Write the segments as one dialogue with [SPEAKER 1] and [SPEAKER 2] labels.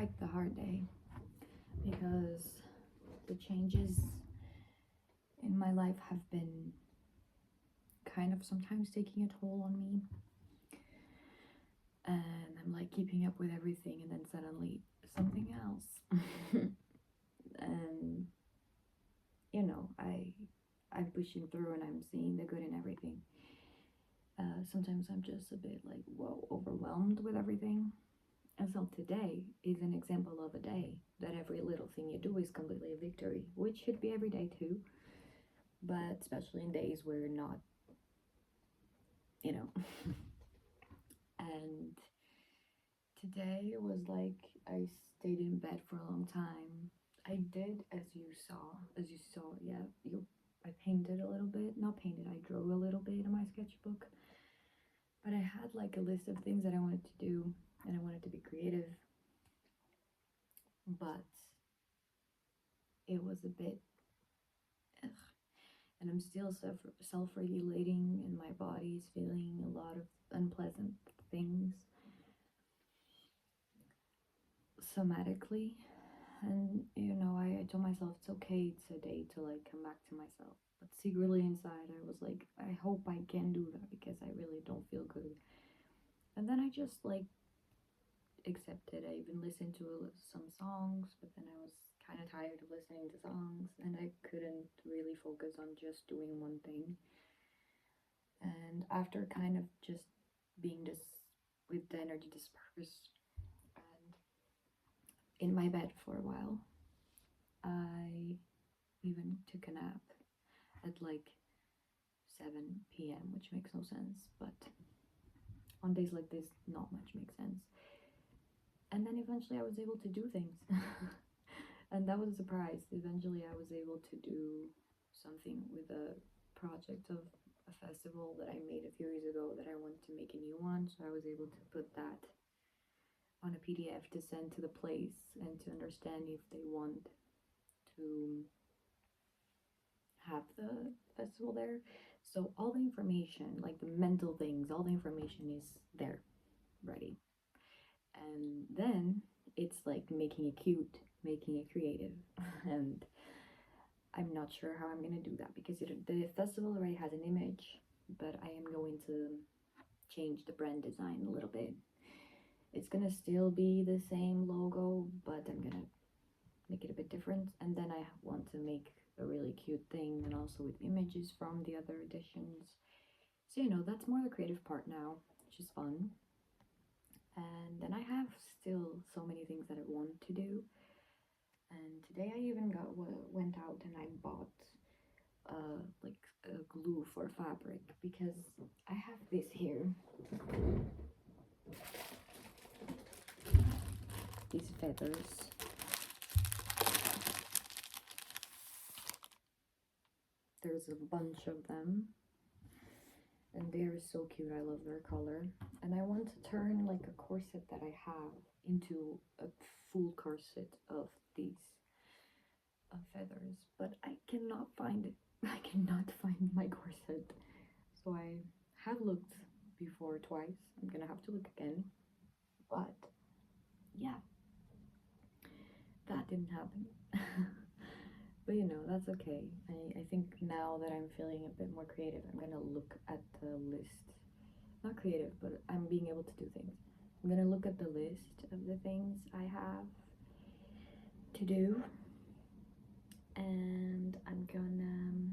[SPEAKER 1] quite the hard day because the changes in my life have been kind of sometimes taking a toll on me, and I'm like keeping up with everything, and then suddenly something else. And you know, I'm pushing through and I'm seeing the good in everything. Sometimes I'm just a bit like, whoa, overwhelmed with everything. And so today is an example of a day that every little thing you do is completely a victory, which should be every day too, but especially in days where you're not, you know. And today was like, I stayed in bed for a long time. I did, as you saw, yeah, I painted a little bit, not painted, I drew a little bit in my sketchbook, but I had like a list of things that I wanted to do, and I wanted to be creative, but it was a bit, ugh. And I'm still self-regulating, and my body is feeling a lot of unpleasant things somatically. And you know, I told myself it's okay, it's a day to like come back to myself, but secretly inside I was like, I hope I can do that because I really don't feel good. And then I just like accepted. I even listened to some songs, but then I was kind of tired of listening to songs, and I couldn't really focus on just doing one thing. And after kind of just being this with the energy dispersed and in my bed for a while, I even took a nap at like 7 p.m., which makes no sense, but on days like this, not much makes sense. And then eventually I was able to do things. And that was a surprise. Eventually I was able to do something with a project of a festival that I made a few years ago that I wanted to make a new one. So I was able to put that on a PDF to send to the place and to understand if they want to have the festival there. So all the information, like the mental things, all the information is there, ready. And then it's like making it cute, making it creative. And I'm not sure how I'm gonna do that because the festival already has an image, but I am going to change the brand design a little bit. It's gonna still be the same logo, but I'm gonna make it a bit different. And then I want to make a really cute thing, and also with images from the other editions. So you know, that's more the creative part now, which is fun. And then I have still so many things that I want to do. And today I even went out and I bought like a glue for fabric, because I have this here, these feathers. There's a bunch of them and they're so cute. I love their color, and I want to turn like a corset that I have into a full corset of these feathers, but I cannot find it. I cannot find my corset, so I have looked before twice. I'm gonna have to look again, but yeah, that didn't happen. But you know, that's okay. I think now that I'm feeling a bit more creative, I'm gonna look at the list. Not creative, but I'm being able to do things. I'm gonna look at the list of the things I have to do, and I'm gonna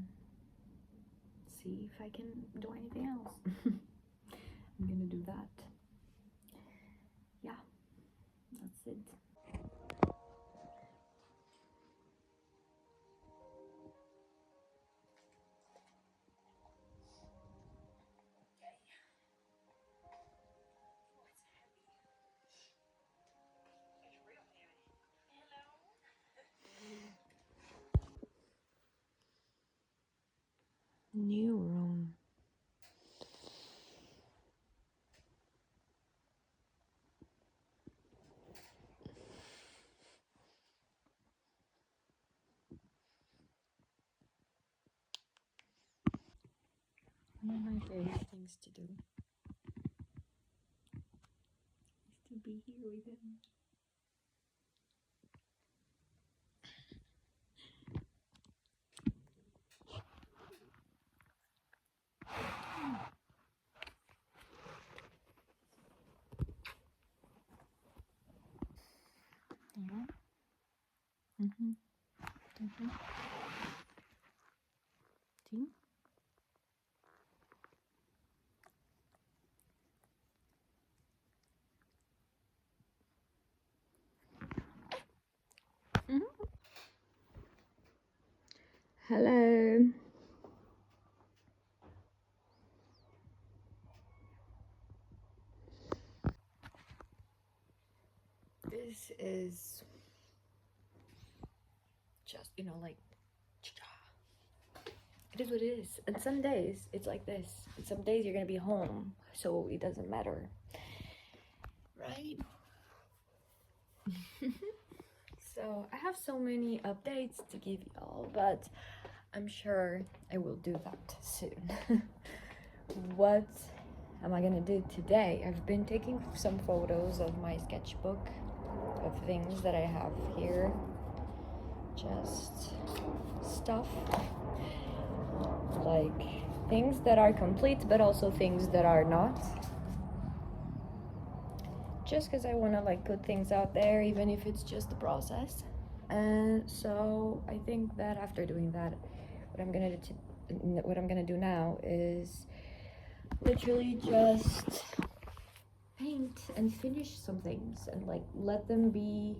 [SPEAKER 1] see if I can do anything else. I'm gonna do that. Yeah, that's it. New room. One of my favorite things to do is to be here with him. Hello. This is just, like, it is what it is. And some days it's like this. And some days you're gonna be home, so it doesn't matter. Right? So I have so many updates to give y'all, but I'm sure I will do that soon. What am I gonna do today? I've been taking some photos of my sketchbook, of things that I have here. Just stuff. Like things that are complete, but also things that are not. Just because I want to like put things out there, even if it's just the process. And so I think that after doing that, what I'm gonna do now is literally just paint and finish some things and like let them be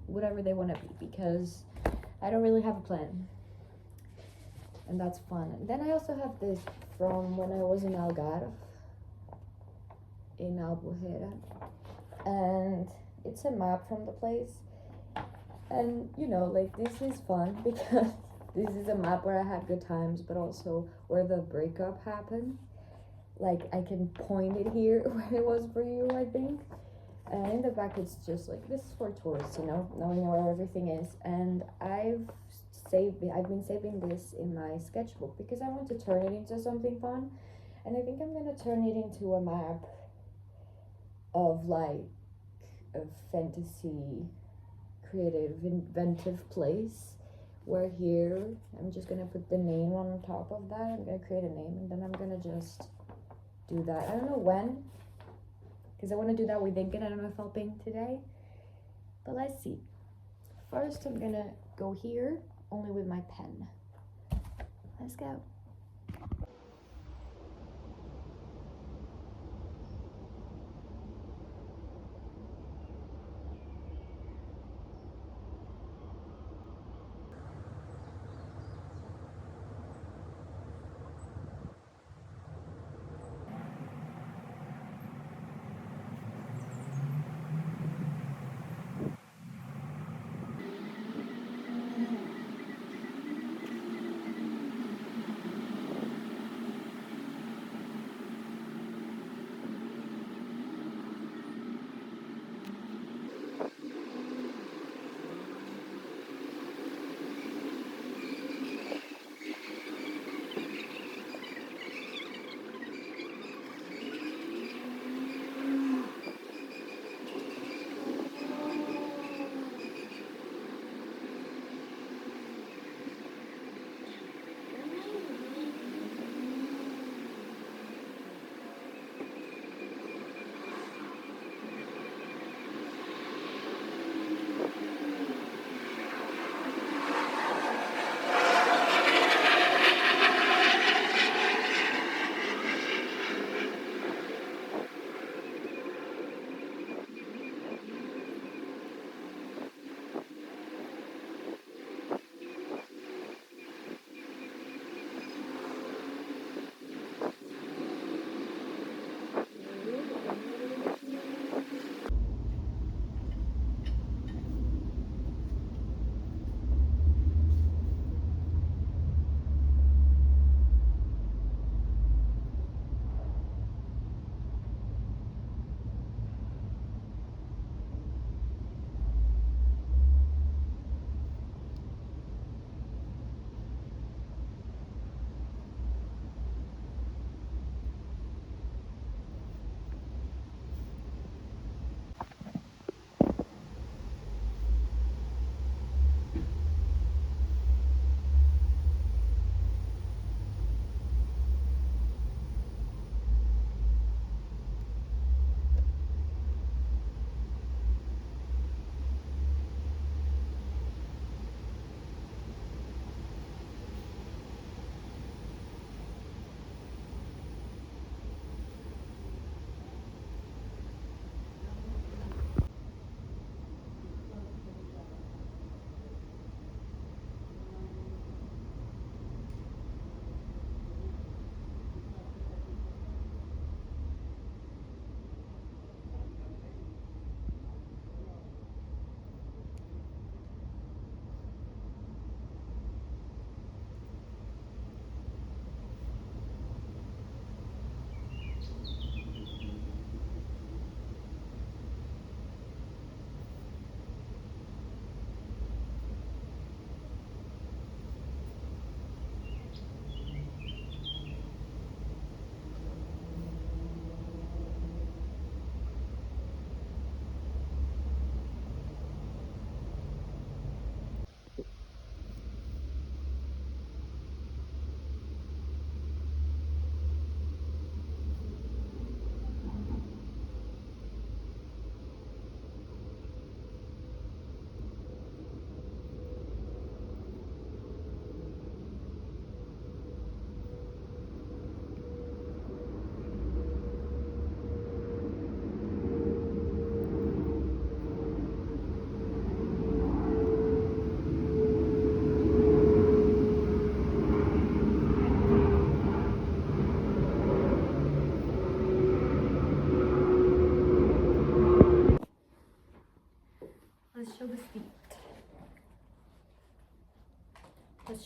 [SPEAKER 1] whatever they want to be, because I don't really have a plan, and that's fun. And then I also have this from when I was in Algarve, in Albufeira, and it's a map from the place. And like this is fun because this is a map where I had good times, but also where the breakup happened. Like I can point it here where it was for you, I think. And in the back it's just like, this is for tourists, knowing where everything is. And I've been saving this in my sketchbook because I want to turn it into something fun. And I think I'm gonna turn it into a map of like a fantasy, creative, inventive place, where here I'm just gonna put the name on top of that. I'm gonna create a name and then I'm gonna just do that. I don't know when, because I want to do that with ink, and I don't know if I'll paint today, but let's see. First I'm gonna go here only with my pen. Let's go.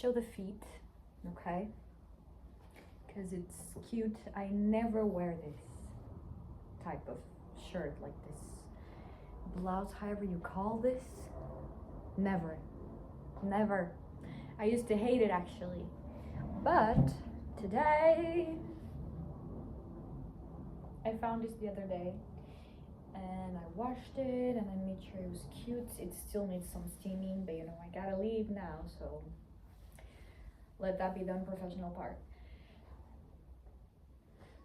[SPEAKER 1] show the feet, okay? Because it's cute. I never wear this type of shirt, like this blouse, however you call this. Never. Never. I used to hate it actually. But today, I found this the other day and I washed it and I made sure it was cute. It still needs some steaming, but you know, I gotta leave now, so let that be the unprofessional part.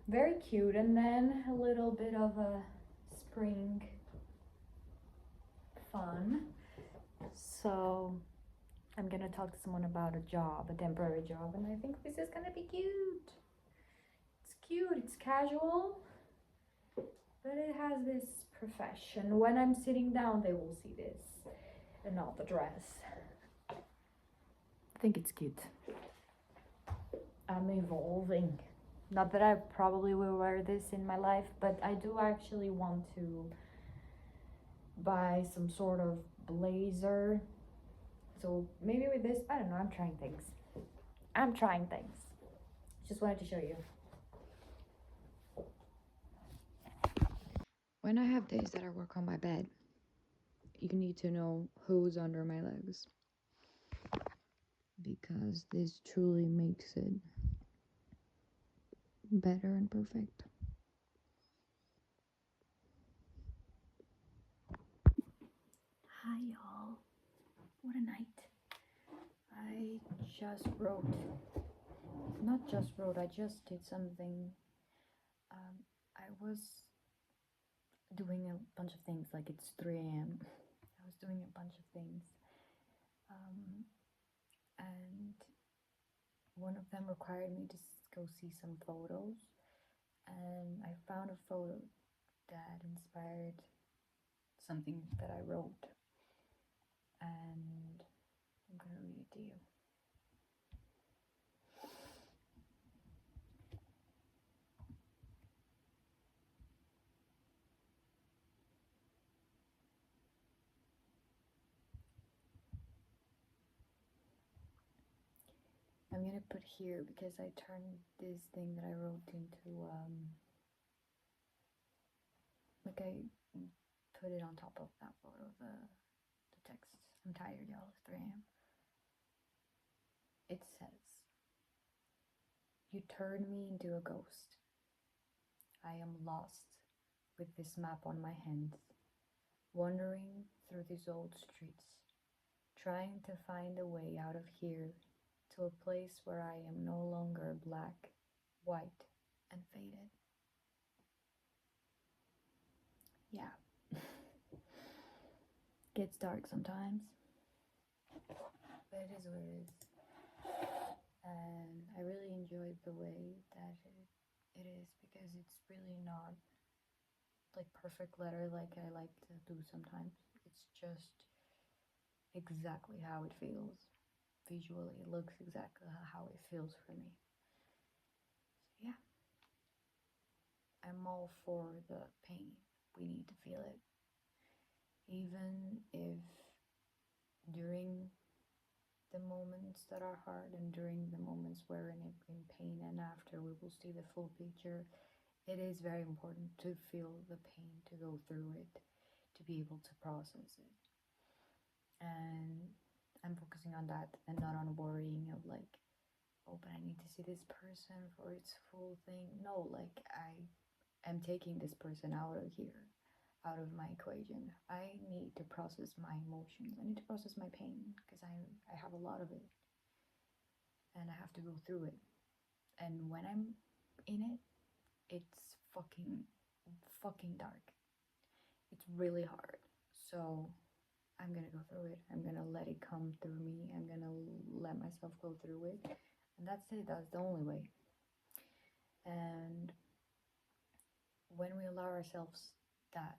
[SPEAKER 1] Very cute, and then a little bit of a spring fun. So I'm gonna talk to someone about a job, a temporary job, and I think this is gonna be cute. It's cute, it's casual, but it has this profession. When I'm sitting down, they will see this and not the dress. I think it's cute. I'm evolving. Not that I probably will wear this in my life, but I do actually want to buy some sort of blazer. So maybe with this, I don't know, I'm trying things. Just wanted to show you. When I have days that I work on my bed, you need to know who's under my legs, because this truly makes it better and perfect. Hi y'all, what a night. I just did something. I was doing a bunch of things, like it's 3 a.m. I was doing a bunch of things, and one of them required me to go see some photos, and I found a photo that inspired something that I wrote, and I'm gonna read it to you. I'm gonna put here because I turned this thing that I wrote into like I put it on top of that photo, the text. I'm tired, y'all. It's 3 a.m. It says, "You turned me into a ghost. I am lost with this map on my hands, wandering through these old streets, trying to find a way out of here to a place where I am no longer black, white, and faded." Yeah. Gets dark sometimes, but it is what it is. And I really enjoyed the way that it is, because it's really not like perfect letter like I like to do sometimes. It's just exactly how it feels visually. It looks exactly how it feels for me. So yeah, I'm all for the pain. We need to feel it, even if during the moments that are hard and during the moments where we're in pain, and after we will see the full picture. It is very important to feel the pain, to go through it, to be able to process it. And I'm focusing on that and not on worrying of like, oh, but I need to see this person for its full thing. No, like I am taking this person out of here, out of my equation. I need to process my emotions. I need to process my pain, because I have a lot of it. And I have to go through it. And when I'm in it, it's fucking dark. It's really hard. So I'm gonna go through it. I'm gonna let it come through me. I'm gonna let myself go through it. And that's it. That's the only way. And when we allow ourselves that,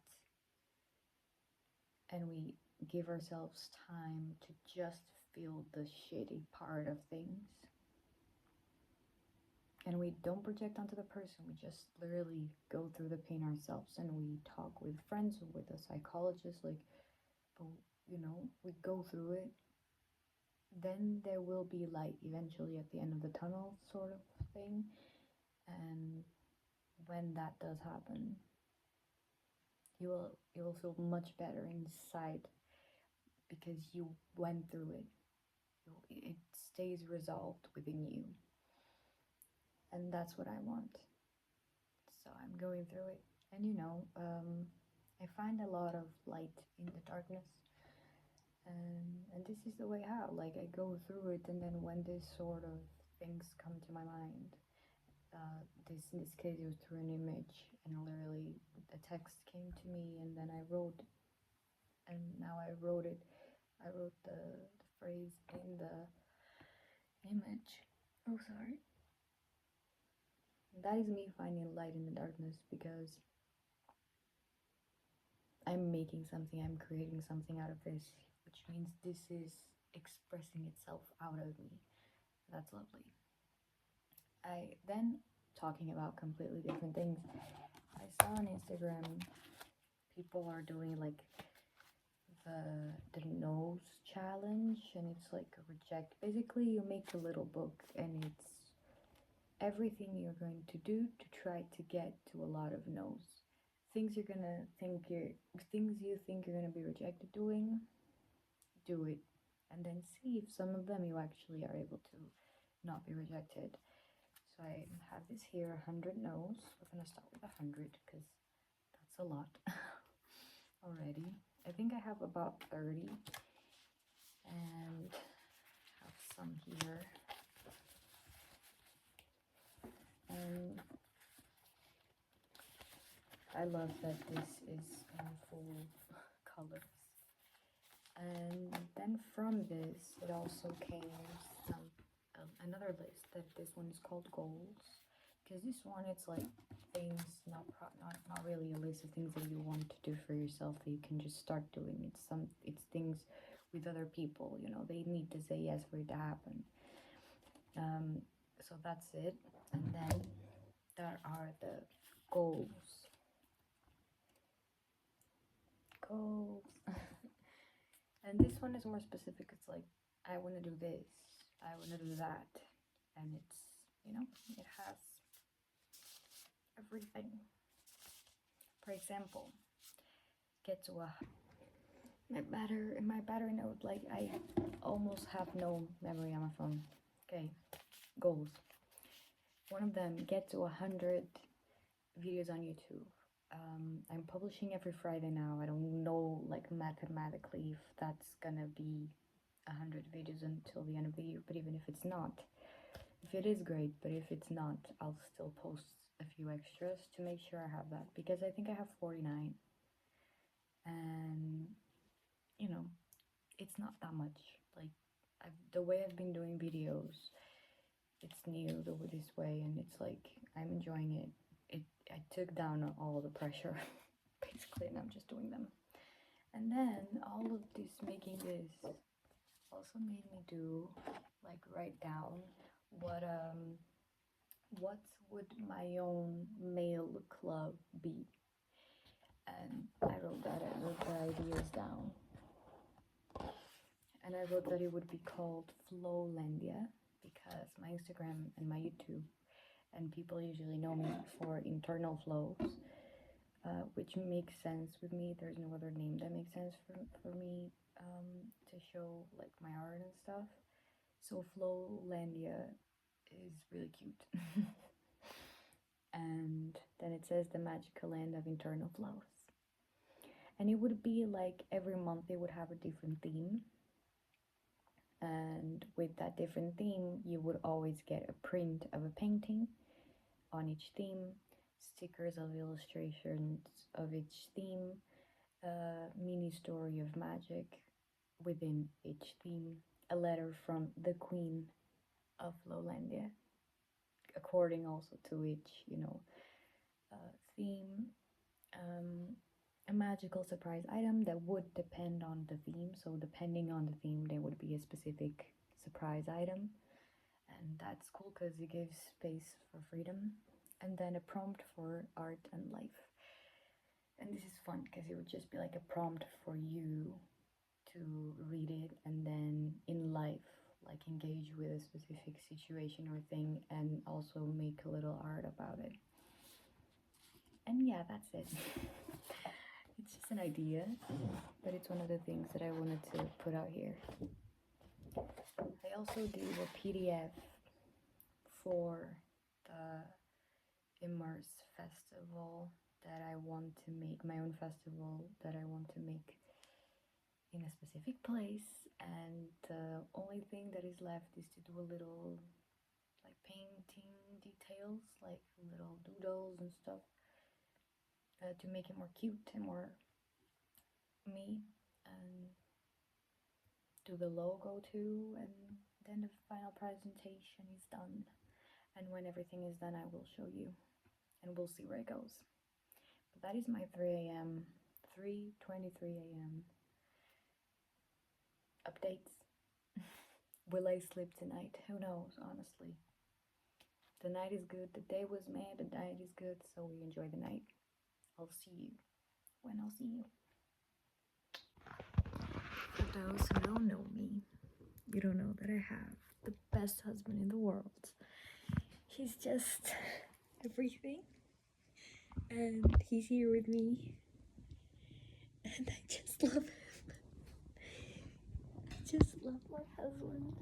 [SPEAKER 1] and we give ourselves time to just feel the shitty part of things, and we don't project onto the person, we just literally go through the pain ourselves, and we talk with friends or with a psychologist, like, but you know, we go through it, then there will be light eventually at the end of the tunnel, sort of thing. And when that does happen, you will feel much better inside because you went through it. It stays resolved within you, and that's what I want. So I'm going through it, and I find a lot of light in the darkness, and this is the way out. Like, I go through it, and then when this sort of things come to my mind, this in this case it was through an image, and literally the text came to me, and then I wrote, and now I wrote it. I wrote the phrase in the image. Oh, sorry. That is me finding light in the darkness, because I'm making something, I'm creating something out of this, which means this is expressing itself out of me. That's lovely. I then, talking about completely different things, I saw on Instagram people are doing like the nose challenge, and it's like a reject. Basically, you make a little book, and it's everything you're going to do to try to get to a lot of no's. Things you think you're gonna be rejected doing, do it, and then see if some of them you actually are able to not be rejected. So I have this here, 100 no's. We're gonna start with 100 because that's a lot already. I think I have about 30, and have some here. And I love that this is in full colors. And then from this, it also came another list. That this one is called goals, because this one, it's like things, not really a list of things that you want to do for yourself that you can just start doing. It's things with other people. They need to say yes for it to happen. So that's it. And then there are the goals. And this one is more specific. It's like, I want to do this, I want to do that, and it's, it has everything. For example, get to my battery note. Like, I almost have no memory on my phone. Okay, goals. One of them, get to 100 videos on YouTube. I'm publishing every Friday now. I don't know, like, mathematically if that's gonna be 100 videos until the end of the year, but even if it's not, if it is, great, but if it's not, I'll still post a few extras to make sure I have that, because I think I have 49, and it's not that much. Like, the way I've been doing videos, it's new this way, and it's like, I'm enjoying it. I took down all the pressure basically, and I'm just doing them. And then all of this, making this, also made me do, like, write down what would my own mail club be. And I wrote the ideas down, and I wrote that it would be called Flowlandia, because my Instagram and my YouTube, and people usually know me for internal flows, which makes sense with me. There's no other name that makes sense for me to show, like, my art and stuff. So Flowlandia is really cute. And then it says the magical land of internal flows. And it would be like every month they would have a different theme. And with that different theme, you would always get a print of a painting on each theme, stickers of illustrations of each theme, a mini story of magic within each theme, a letter from the Queen of Flowlandia, according also to each, theme, a magical surprise item that would depend on the theme. So depending on the theme, there would be a specific surprise item, and that's cool because it gives space for freedom. And then a prompt for art and life. And this is fun because it would just be like a prompt for you to read it, and then in life, like engage with a specific situation or thing and also make a little art about it. And yeah, that's it. It's just an idea, but it's one of the things that I wanted to put out here. I also gave a PDF for the Immerse festival that I want to make, my own festival that I want to make in a specific place, and the only thing that is left is to do a little like painting details, like little doodles and stuff, to make it more cute and more me, and do the logo too, and then the final presentation is done. And when everything is done, I will show you, and we'll see where it goes. But that is my 3 a.m. 3:23 a.m. updates. Will I sleep tonight? Who knows, honestly. The night is good, the day was mad, the night is good, so we enjoy the night. I'll see you when I'll see you. For those who don't know me, you don't know that I have the best husband in the world. He's just everything, and he's here with me, and I just love him. I just love my husband.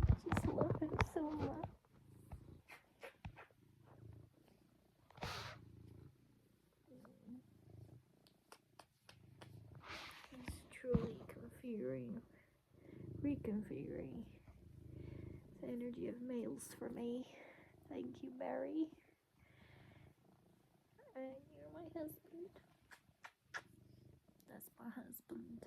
[SPEAKER 1] I just love him so much. He's truly reconfiguring the energy of males for me. Thank you, Barry. And you're my husband. That's my husband.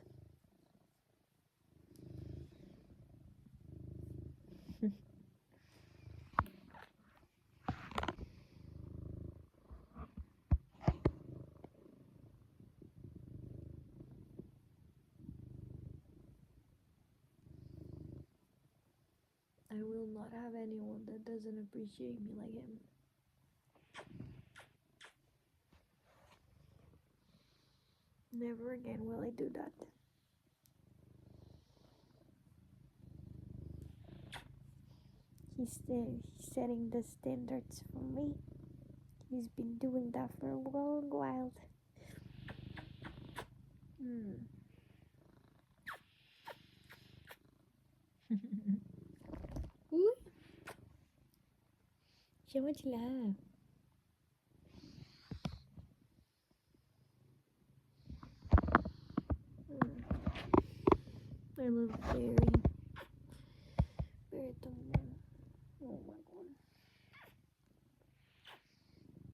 [SPEAKER 1] I will not have anyone that doesn't appreciate me like him. Never again will I do that. He's setting the standards for me. He's been doing that for a long while. Ui, chama-te lá. I love Barry.